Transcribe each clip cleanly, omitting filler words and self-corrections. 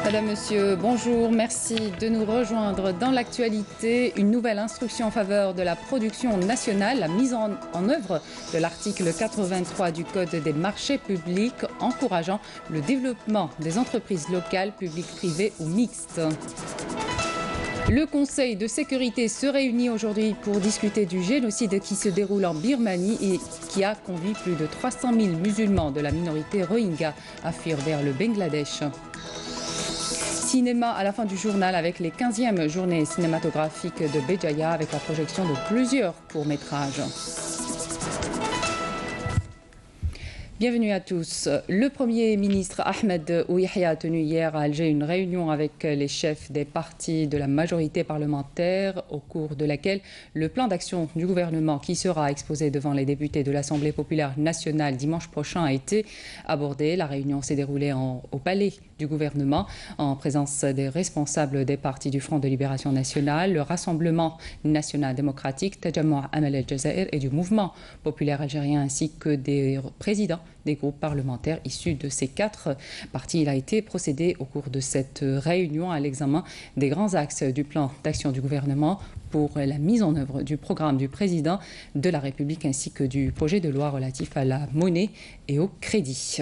Madame, Monsieur, bonjour, merci de nous rejoindre dans l'actualité. Une nouvelle instruction en faveur de la production nationale, la mise en œuvre de l'article 83 du Code des marchés publics, encourageant le développement des entreprises locales, publiques, privées ou mixtes. Le Conseil de sécurité se réunit aujourd'hui pour discuter du génocide qui se déroule en Birmanie et qui a conduit plus de 300 000 musulmans de la minorité Rohingya à fuir vers le Bangladesh. Cinéma à la fin du journal avec les 15e journées cinématographiques de Béjaïa avec la projection de plusieurs courts-métrages. Bienvenue à tous. Le Premier ministre Ahmed Ould Yahya a tenu hier à Alger une réunion avec les chefs des partis de la majorité parlementaire au cours de laquelle le plan d'action du gouvernement qui sera exposé devant les députés de l'Assemblée populaire nationale dimanche prochain a été abordé. La réunion s'est déroulée au palais du gouvernement en présence des responsables des partis du Front de libération nationale, le Rassemblement national démocratique, Tajamou' Amal el-Jazair et du mouvement populaire algérien ainsi que des présidents des groupes parlementaires issus de ces quatre partis. Il a été procédé au cours de cette réunion à l'examen des grands axes du plan d'action du gouvernement pour la mise en œuvre du programme du président de la République ainsi que du projet de loi relatif à la monnaie et au crédit.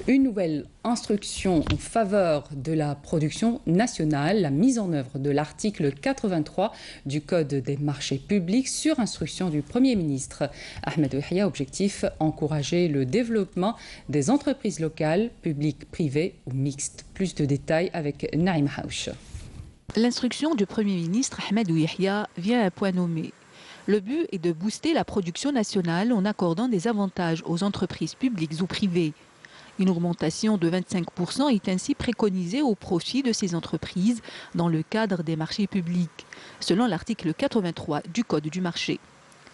Une nouvelle instruction en faveur de la production nationale, la mise en œuvre de l'article 83 du Code des marchés publics sur instruction du Premier ministre Ahmed Ould Yahya. Objectif, encourager le développement des entreprises locales, publiques, privées ou mixtes. Plus de détails avec Naïm Haouch. L'instruction du Premier ministre Ahmed Ould Yahya vient à point nommé. Le but est de booster la production nationale en accordant des avantages aux entreprises publiques ou privées. Une augmentation de 25% est ainsi préconisée au profit de ces entreprises dans le cadre des marchés publics, selon l'article 83 du Code du marché.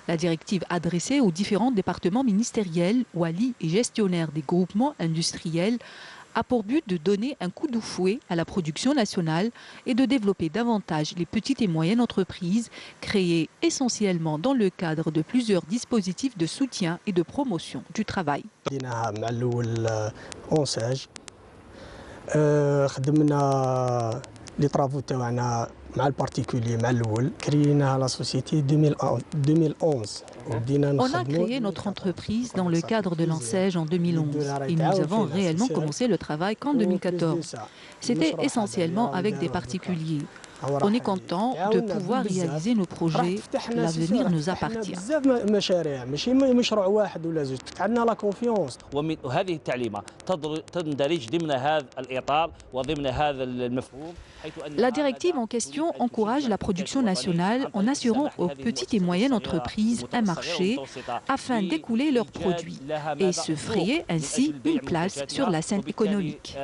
La directive adressée aux différents départements ministériels, wali et gestionnaires des groupements industriels a pour but de donner un coup de fouet à la production nationale et de développer davantage les petites et moyennes entreprises créées essentiellement dans le cadre de plusieurs dispositifs de soutien et de promotion du travail. لي طرافو تاعنا مع البارتيكولي مع الاول كريناها لا سوسيتي 2011 On a créé notre entreprise dans le cadre de l'ANSEJ en 2011 et nous avons réellement commencé le travail qu'en 2014. C'était essentiellement avec des particuliers. On est content de pouvoir réaliser nos projets. L'avenir nous appartient. وهذه التعليمة تندرج ضمن هذا الإطار وضمن هذا المفهوم. La directive en question encourage la production nationale en assurant aux petites et moyennes entreprises un marché afin d'écouler leurs produits et se frayer ainsi une place sur la scène économique.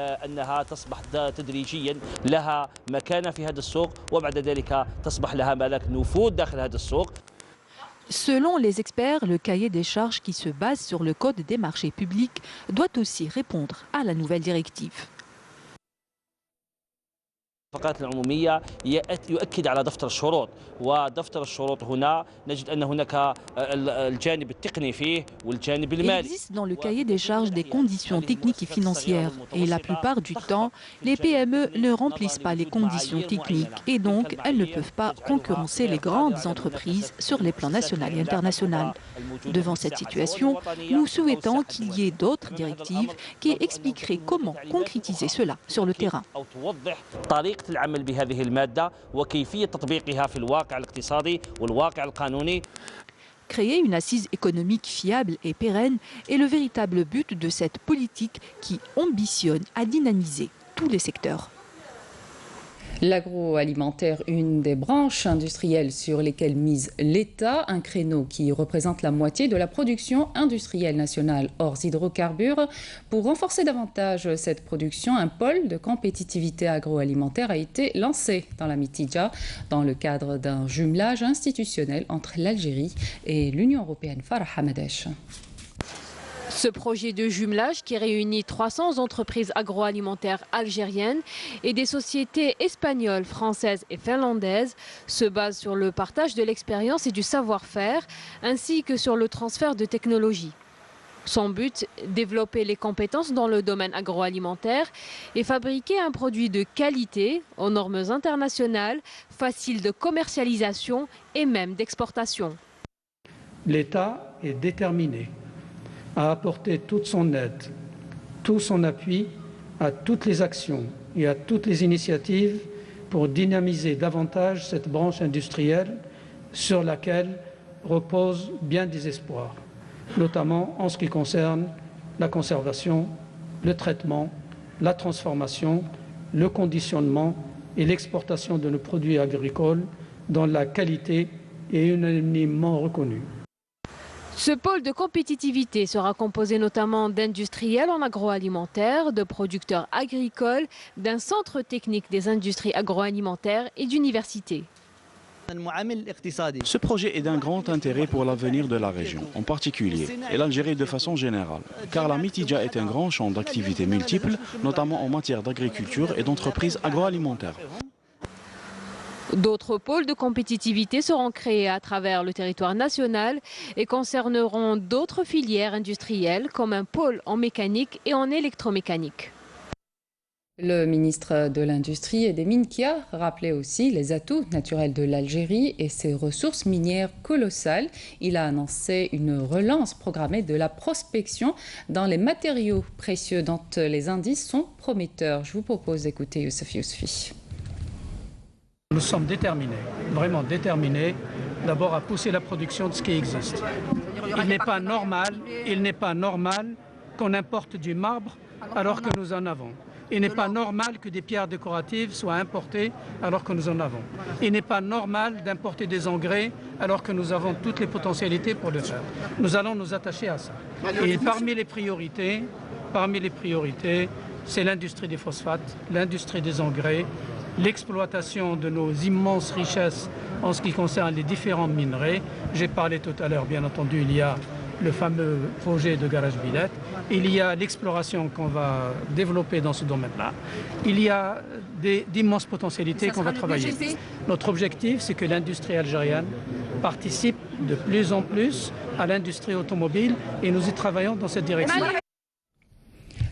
Selon les experts, le cahier des charges qui se base sur le Code des marchés publics doit aussi répondre à la nouvelle directive. الاتفاقات العمومية يؤكد على دفتر الشروط ودفتر الشروط هنا نجد أن هناك الجانب التقني فيه والجانب المالي. Il existe dans le cahier des charges des conditions techniques et financières et la plupart du temps, les PME ne remplissent pas les conditions techniques et donc elles ne peuvent pas concurrencer les grandes entreprises sur les plans national et international. Devant cette situation, nous souhaitons qu'il y ait d'autres directives qui expliqueraient comment concrétiser cela sur le terrain. العمل بهذه المادة وكيفية تطبيقها في الواقع الاقتصادي والواقع القانوني. Créer une assise économique fiable et pérenne est le véritable but de cette politique qui ambitionne à dynamiser tous les secteurs. L'agroalimentaire, une des branches industrielles sur lesquelles mise l'État, un créneau qui représente la moitié de la production industrielle nationale hors hydrocarbures. Pour renforcer davantage cette production, un pôle de compétitivité agroalimentaire a été lancé dans la Mitidja dans le cadre d'un jumelage institutionnel entre l'Algérie et l'Union européenne. Farah Hamadesh. Ce projet de jumelage qui réunit 300 entreprises agroalimentaires algériennes et des sociétés espagnoles, françaises et finlandaises se base sur le partage de l'expérience et du savoir-faire ainsi que sur le transfert de technologies. Son but, développer les compétences dans le domaine agroalimentaire et fabriquer un produit de qualité aux normes internationales, facile de commercialisation et même d'exportation. L'État est déterminé à apporter toute son aide, tout son appui à toutes les actions et à toutes les initiatives pour dynamiser davantage cette branche industrielle sur laquelle reposent bien des espoirs, notamment en ce qui concerne la conservation, le traitement, la transformation, le conditionnement et l'exportation de nos produits agricoles dont la qualité est unanimement reconnue. Ce pôle de compétitivité sera composé notamment d'industriels en agroalimentaire, de producteurs agricoles, d'un centre technique des industries agroalimentaires et d'universités. Ce projet est d'un grand intérêt pour l'avenir de la région, en particulier, et l'Algérie de façon générale, car la Mitidja est un grand champ d'activités multiples, notamment en matière d'agriculture et d'entreprises agroalimentaires. D'autres pôles de compétitivité seront créés à travers le territoire national et concerneront d'autres filières industrielles comme un pôle en mécanique et en électromécanique. Le ministre de l'Industrie et des Mines qui a rappelé aussi les atouts naturels de l'Algérie et ses ressources minières colossales. Il a annoncé une relance programmée de la prospection dans les matériaux précieux dont les indices sont prometteurs. Je vous propose d'écouter Youssef Yousfi. Nous sommes déterminés, vraiment déterminés, d'abord à pousser la production de ce qui existe. Il n'est pas normal qu'on importe du marbre alors que nous en avons. Il n'est pas normal que des pierres décoratives soient importées alors que nous en avons. Il n'est pas normal d'importer des engrais alors que nous avons toutes les potentialités pour le faire. Nous allons nous attacher à ça. Et parmi les priorités, c'est l'industrie des phosphates, l'industrie des engrais, l'exploitation de nos immenses richesses en ce qui concerne les différents minerais. J'ai parlé tout à l'heure, bien entendu, il y a le fameux projet de garage Villette. Il y a l'exploration qu'on va développer dans ce domaine-là. Il y a d'immenses potentialités qu'on va travailler. Notre objectif, c'est que l'industrie algérienne participe de plus en plus à l'industrie automobile et nous y travaillons dans cette direction.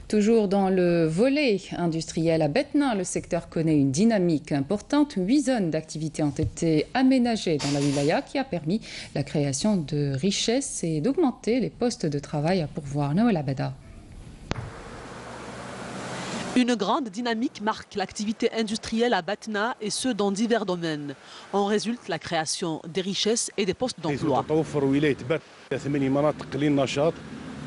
Toujours dans le volet industriel à Betna, le secteur connaît une dynamique importante. 8 zones d'activité ont été aménagées dans la wilaya qui a permis la création de richesses et d'augmenter les postes de travail à pourvoir. Noël Abada. Une grande dynamique marque l'activité industrielle à Betna et ce dans divers domaines. En résulte la création des richesses et des postes d'emploi.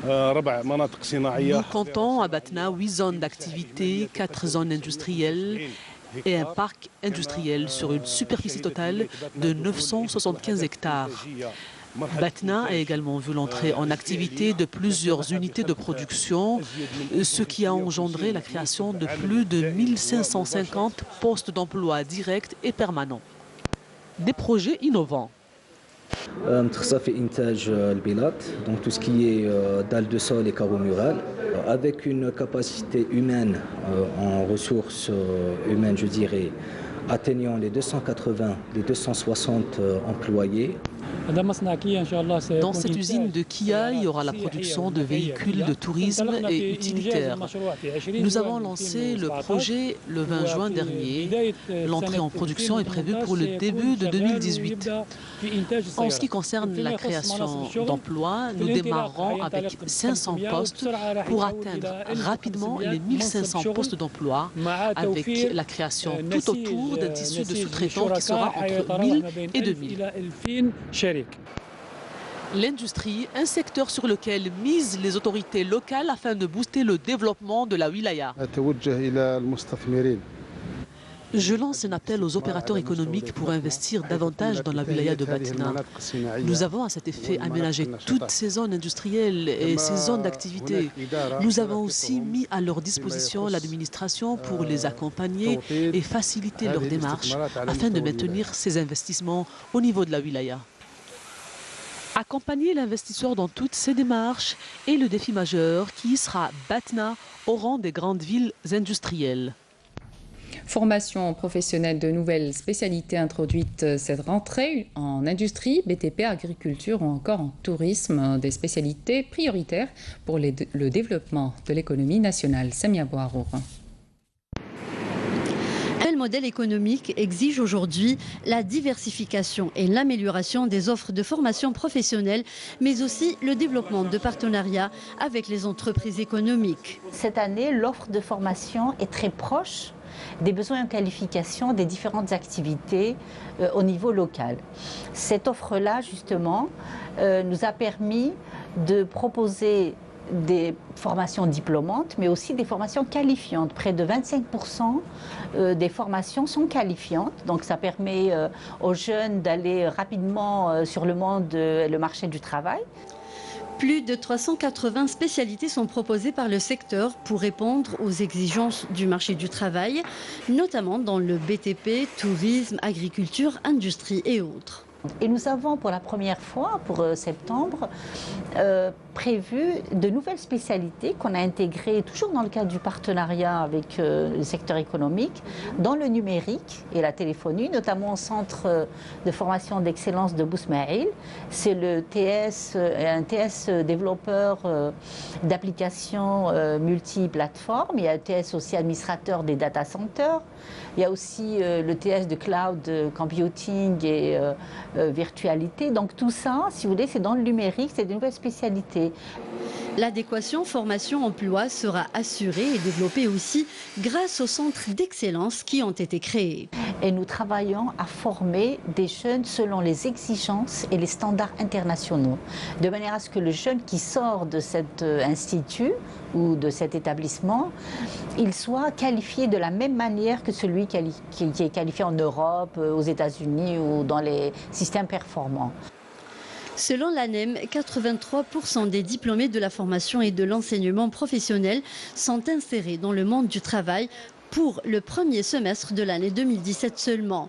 Nous comptons à Betna 8 zones d'activité, 4 zones industrielles et un parc industriel sur une superficie totale de 975 hectares. Betna a également vu l'entrée en activité de plusieurs unités de production, ce qui a engendré la création de plus de 1550 postes d'emploi directs et permanents. Des projets innovants. متخصصة في إنتاج البلاط donc tout ce qui est dalle de sol et carreaux murales avec une capacité humaine en ressources humaines je dirais atteignant les 280 les 260 employés. Dans cette usine de Kia, il y aura la production de véhicules de tourisme et utilitaires. Nous avons lancé le projet le 20 juin dernier. L'entrée en production est prévue pour le début de 2018. En ce qui concerne la création d'emplois, nous démarrerons avec 500 postes pour atteindre rapidement les 1500 postes d'emploi avec la création tout autour d'un tissu de sous-traitants qui sera entre 1000 et 2000. L'industrie, un secteur sur lequel misent les autorités locales afin de booster le développement de la wilaya. Je lance un appel aux opérateurs économiques pour investir davantage dans la wilaya de Betna. Nous avons à cet effet aménagé toutes ces zones industrielles et ces zones d'activité. Nous avons aussi mis à leur disposition l'administration pour les accompagner et faciliter leurs démarches afin de maintenir ces investissements au niveau de la wilaya. Accompagner l'investisseur dans toutes ces démarches est le défi majeur qui sera Betna au rang des grandes villes industrielles. Formation professionnelle, de nouvelles spécialités introduites cette rentrée en industrie, BTP, agriculture ou encore en tourisme, des spécialités prioritaires pour le développement de l'économie nationale. Samia Bouharour. Quel modèle économique exige aujourd'hui la diversification et l'amélioration des offres de formation professionnelle, mais aussi le développement de partenariats avec les entreprises économiques? Cette année, l'offre de formation est très proche des besoins en qualification des différentes activités au niveau local. Cette offre-là, justement, nous a permis de proposer des formations diplômantes, mais aussi des formations qualifiantes. Près de 25% des formations sont qualifiantes, donc ça permet aux jeunes d'aller rapidement sur le marché du travail. Plus de 380 spécialités sont proposées par le secteur pour répondre aux exigences du marché du travail, notamment dans le BTP, tourisme, agriculture, industrie et autres. Et nous avons pour la première fois, pour septembre, prévu de nouvelles spécialités qu'on a intégrées toujours dans le cadre du partenariat avec le secteur économique, dans le numérique et la téléphonie, notamment au centre de formation d'excellence de Bousmaïl. C'est le TS, un TS développeur d'applications multiplateformes. Il y a le TS aussi administrateur des data centers. Il y a aussi le TS de cloud computing et virtualité. Donc tout ça, si vous voulez, c'est dans le numérique, c'est des nouvelles spécialités. L'adéquation formation-emploi sera assurée et développée aussi grâce aux centres d'excellence qui ont été créés. Et nous travaillons à former des jeunes selon les exigences et les standards internationaux, de manière à ce que le jeune qui sort de cet institut ou de cet établissement, il soit qualifié de la même manière que celui qui est qualifié en Europe, aux États-Unis ou dans les systèmes performants. Selon l'ANEM, 83% des diplômés de la formation et de l'enseignement professionnel sont insérés dans le monde du travail pour le premier semestre de l'année 2017 seulement,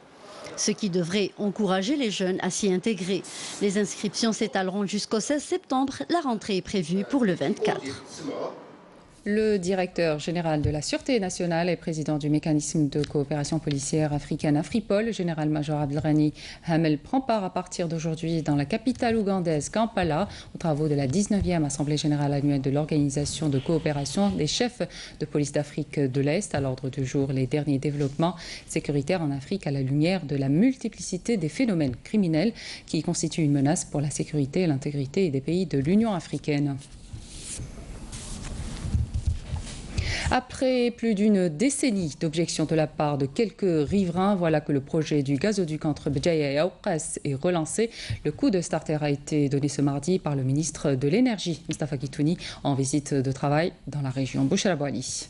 ce qui devrait encourager les jeunes à s'y intégrer. Les inscriptions s'étaleront jusqu'au 16 septembre. La rentrée est prévue pour le 24. Le directeur général de la Sûreté nationale et président du mécanisme de coopération policière africaine Afripol, le général-major Abdelghani Hamel, prend part à partir d'aujourd'hui dans la capitale ougandaise Kampala aux travaux de la 19e Assemblée générale annuelle de l'Organisation de coopération des chefs de police d'Afrique de l'Est. À l'ordre du jour, les derniers développements sécuritaires en Afrique à la lumière de la multiplicité des phénomènes criminels qui constituent une menace pour la sécurité et l'intégrité des pays de l'Union africaine. Après plus d'une décennie d'objections de la part de quelques riverains, voilà que le projet du gazoduc entre Béjaïa et Aoukas est relancé. Le coup de starter a été donné ce mardi par le ministre de l'Énergie, Moustapha Guitouni, en visite de travail dans la région Bouchra Bouali.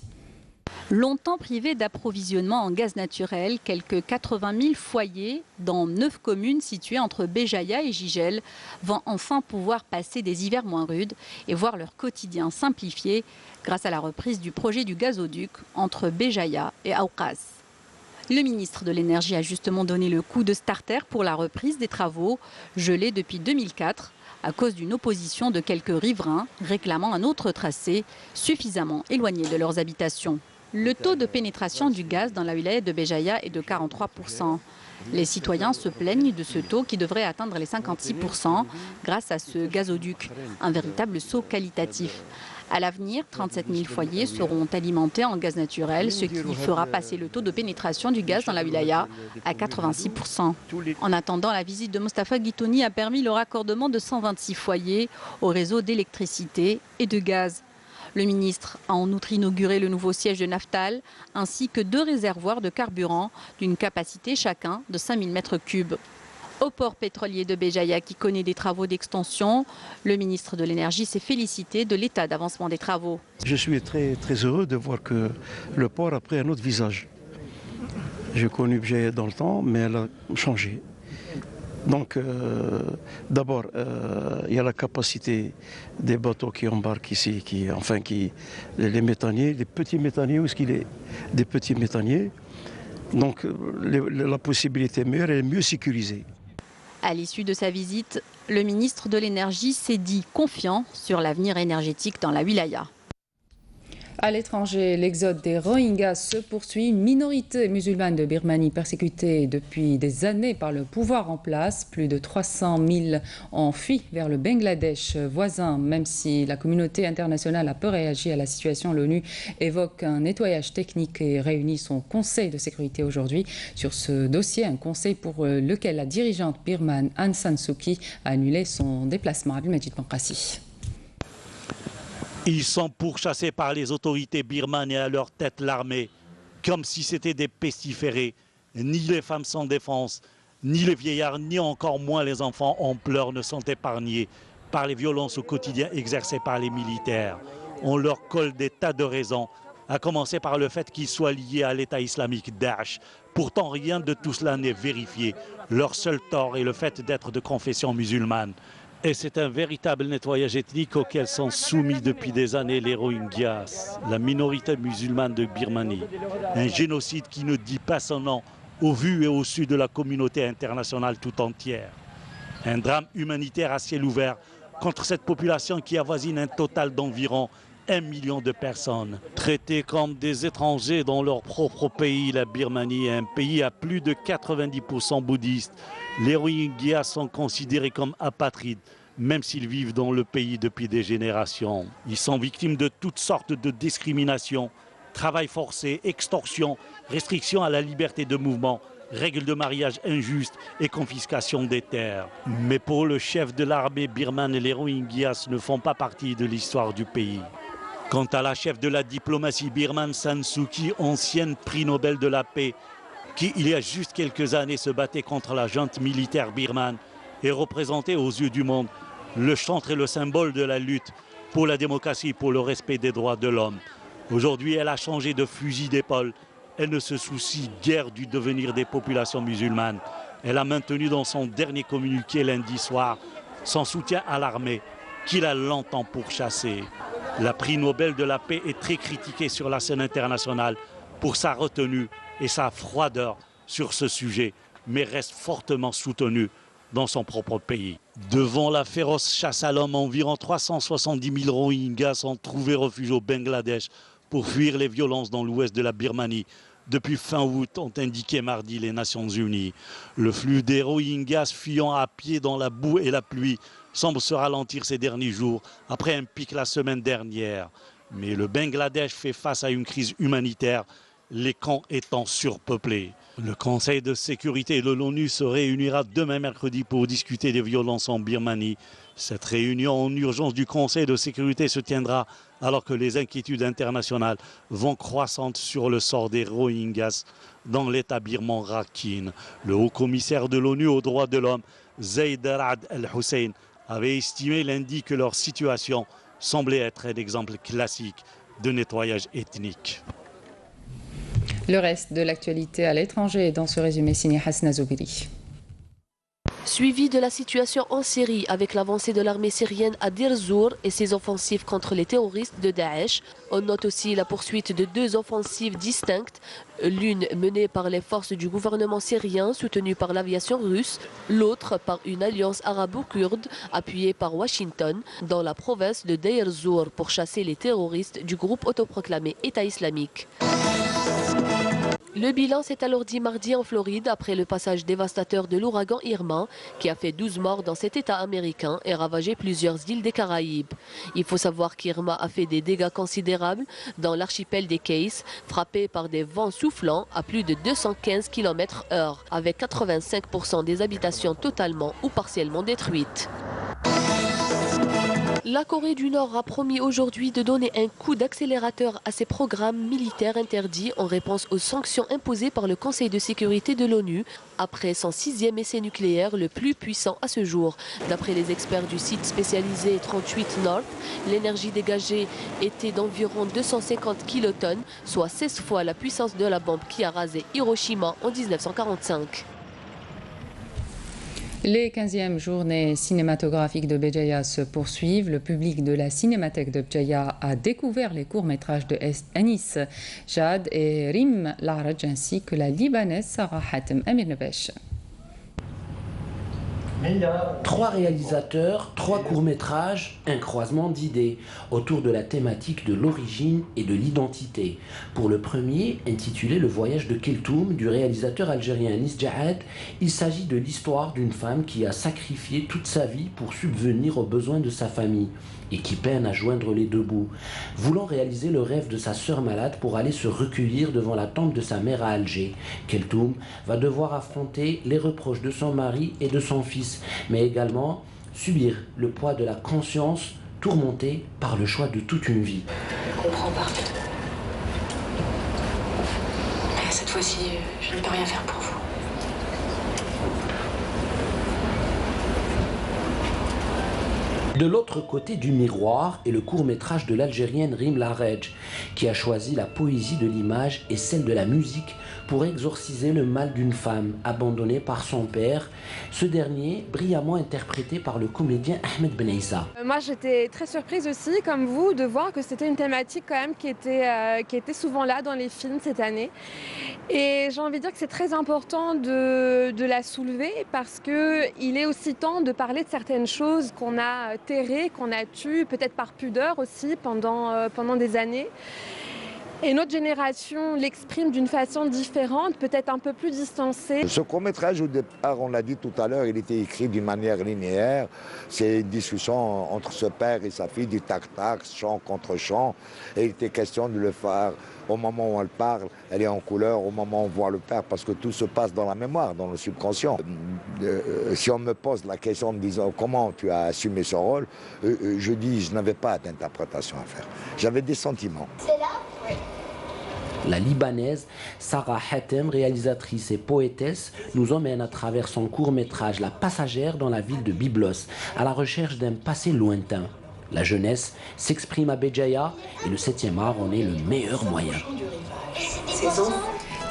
Longtemps privés d'approvisionnement en gaz naturel, quelques 80 000 foyers dans 9 communes situées entre Béjaïa et Jijel vont enfin pouvoir passer des hivers moins rudes et voir leur quotidien simplifié grâce à la reprise du projet du gazoduc entre Béjaïa et Aoukas. Le ministre de l'Énergie a justement donné le coup de starter pour la reprise des travaux gelés depuis 2004 à cause d'une opposition de quelques riverains réclamant un autre tracé suffisamment éloigné de leurs habitations. Le taux de pénétration du gaz dans la wilaya de Béjaïa est de 43%. Les citoyens se plaignent de ce taux qui devrait atteindre les 56% grâce à ce gazoduc, un véritable saut qualitatif. À l'avenir, 37 000 foyers seront alimentés en gaz naturel, ce qui fera passer le taux de pénétration du gaz dans la wilaya à 86%. En attendant, la visite de Moustapha Guitouni a permis le raccordement de 126 foyers au réseau d'électricité et de gaz. Le ministre a en outre inauguré le nouveau siège de Naftal ainsi que 2 réservoirs de carburant d'une capacité chacun de 5 000 m3. Au port pétrolier de Béjaïa qui connaît des travaux d'extension, le ministre de l'Énergie s'est félicité de l'état d'avancement des travaux. Je suis très heureux de voir que le port a pris un autre visage. J'ai connu Béjaïa dans le temps, mais elle a changé. Donc, d'abord, il y a la capacité des bateaux qui embarquent ici, les méthaniers, les petits méthaniers, où est-ce qu'il est des petits méthaniers. Donc, la possibilité meilleure est mieux sécurisée. À l'issue de sa visite, le ministre de l'Énergie s'est dit confiant sur l'avenir énergétique dans la wilaya. À l'étranger, l'exode des Rohingyas se poursuit. Une minorité musulmane de Birmanie persécutée depuis des années par le pouvoir en place. Plus de 300 000 ont fui vers le Bangladesh voisin. Même si la communauté internationale a peu réagi à la situation, l'ONU évoque un nettoyage technique et réunit son Conseil de sécurité aujourd'hui. Sur ce dossier, un conseil pour lequel la dirigeante birmane Aung San Suu Kyi a annulé son déplacement. Abdelmajid Bankassi. Ils sont pourchassés par les autorités birmanes et à leur tête l'armée, comme si c'était des pestiférés. Ni les femmes sans défense, ni les vieillards, ni encore moins les enfants en pleurs ne sont épargnés par les violences au quotidien exercées par les militaires. On leur colle des tas de raisons, à commencer par le fait qu'ils soient liés à l'État islamique Daesh. Pourtant, rien de tout cela n'est vérifié. Leur seul tort est le fait d'être de confession musulmane. Et c'est un véritable nettoyage ethnique auquel sont soumis depuis des années les Rohingyas, la minorité musulmane de Birmanie. Un génocide qui ne dit pas son nom au vu et au su de la communauté internationale tout entière. Un drame humanitaire à ciel ouvert contre cette population qui avoisine un total d'environ 1 million de personnes. Traités comme des étrangers dans leur propre pays, la Birmanie est un pays à plus de 90% bouddhiste. Les Rohingyas sont considérés comme apatrides, même s'ils vivent dans le pays depuis des générations. Ils sont victimes de toutes sortes de discriminations, travail forcé, extorsion, restriction à la liberté de mouvement, règles de mariage injustes et confiscation des terres. Mais pour le chef de l'armée birmane, les Rohingyas ne font pas partie de l'histoire du pays. Quant à la chef de la diplomatie birmane, San Suu Kyi, ancienne prix Nobel de la paix, qui il y a juste quelques années se battait contre la junte militaire birmane et représentait aux yeux du monde le chantre et le symbole de la lutte pour la démocratie et pour le respect des droits de l'homme. Aujourd'hui, elle a changé de fusil d'épaule. Elle ne se soucie guère du devenir des populations musulmanes. Elle a maintenu dans son dernier communiqué lundi soir son soutien à l'armée, qu'il a longtemps pourchassée. La prix Nobel de la paix est très critiquée sur la scène internationale pour sa retenue et sa froideur sur ce sujet, mais reste fortement soutenue dans son propre pays. Devant la féroce chasse à l'homme, environ 370 000 Rohingyas ont trouvé refuge au Bangladesh pour fuir les violences dans l'ouest de la Birmanie. Depuis fin août, ont indiqué mardi les Nations Unies. Le flux des Rohingyas fuyant à pied dans la boue et la pluie semble se ralentir ces derniers jours, après un pic la semaine dernière. Mais le Bangladesh fait face à une crise humanitaire, les camps étant surpeuplés. Le Conseil de sécurité de l'ONU se réunira demain mercredi pour discuter des violences en Birmanie. Cette réunion en urgence du Conseil de sécurité se tiendra alors que les inquiétudes internationales vont croissantes sur le sort des Rohingyas dans l'État birman Rakhine. Le haut-commissaire de l'ONU aux droits de l'homme, Zeid Ra'ad al-Hussein, avait estimé lundi que leur situation semblait être un exemple classique de nettoyage ethnique. Le reste de l'actualité à l'étranger dans ce résumé signé Hasna Zoubiri. Suivi de la situation en Syrie avec l'avancée de l'armée syrienne à Deir Zour et ses offensives contre les terroristes de Daesh, on note aussi la poursuite de 2 offensives distinctes, l'une menée par les forces du gouvernement syrien soutenues par l'aviation russe, l'autre par une alliance arabo-kurde appuyée par Washington dans la province de Deir Zour pour chasser les terroristes du groupe autoproclamé État islamique. Le bilan s'est alourdi mardi en Floride après le passage dévastateur de l'ouragan Irma qui a fait 12 morts dans cet État américain et ravagé plusieurs îles des Caraïbes. Il faut savoir qu'Irma a fait des dégâts considérables dans l'archipel des Keys, frappé par des vents soufflants à plus de 215 km/h, avec 85% des habitations totalement ou partiellement détruites. La Corée du Nord a promis aujourd'hui de donner un coup d'accélérateur à ses programmes militaires interdits en réponse aux sanctions imposées par le Conseil de sécurité de l'ONU après son 6e essai nucléaire le plus puissant à ce jour. D'après les experts du site spécialisé 38 North, l'énergie dégagée était d'environ 250 kilotonnes, soit 16 fois la puissance de la bombe qui a rasé Hiroshima en 1945. Les 15e journées cinématographiques de Béjaïa se poursuivent. Le public de la Cinémathèque de Béjaïa a découvert les courts-métrages de Anis Jad et Rim Laraj ainsi que la Libanaise Sarah Hatem. Amir Nebesh. 3 réalisateurs, 3 courts-métrages, un croisement d'idées autour de la thématique de l'origine et de l'identité. Pour le premier, intitulé Le voyage de Keltoum, du réalisateur algérien Anis Djaad, il s'agit de l'histoire d'une femme qui a sacrifié toute sa vie pour subvenir aux besoins de sa famille et qui peine à joindre les deux bouts. Voulant réaliser le rêve de sa sœur malade pour aller se recueillir devant la tombe de sa mère à Alger, Keltoum va devoir affronter les reproches de son mari et de son fils, mais également subir le poids de la conscience tourmentée par le choix de toute une vie. Je comprends pas. Mais cette fois-ci, je ne peux rien faire pour vous. De l'autre côté du miroir est le court-métrage de l'Algérienne Rim Larej, qui a choisi la poésie de l'image et celle de la musique pour exorciser le mal d'une femme abandonnée par son père, ce dernier brillamment interprété par le comédien Ahmed Benaïssa. Moi j'étais très surprise aussi, comme vous, de voir que c'était une thématique quand même qui était souvent là dans les films cette année. Et j'ai envie de dire que c'est très important de la soulever parce qu'il est aussi temps de parler de certaines choses qu'on a terrées, qu'on a tues, peut-être par pudeur aussi pendant des années. Et notre génération l'exprime d'une façon différente, peut-être un peu plus distancée. Ce court-métrage, au départ, on l'a dit tout à l'heure, il était écrit d'une manière linéaire. C'est une discussion entre ce père et sa fille, du tac-tac, chant contre chant. Et il était question de le faire au moment où elle parle, elle est en couleur, au moment où on voit le père, parce que tout se passe dans la mémoire, dans le subconscient. Si on me pose la question en me disant comment tu as assumé ce rôle, je dis je n'avais pas d'interprétation à faire. J'avais des sentiments. C'est là ? Oui. La Libanaise Sarah Hatem, réalisatrice et poétesse, nous emmène à travers son court-métrage La Passagère dans la ville de Byblos, à la recherche d'un passé lointain. La jeunesse s'exprime à Béjaïa et le 7e art en est le meilleur moyen.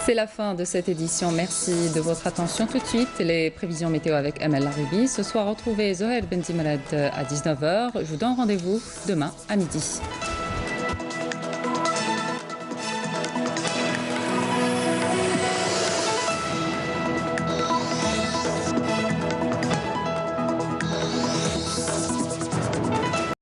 C'est la fin de cette édition. Merci de votre attention. Tout de suite, les prévisions météo avec Amel Laribi. Ce soir, retrouvez Zohair Benzimrad à 19h. Je vous donne rendez-vous demain à midi.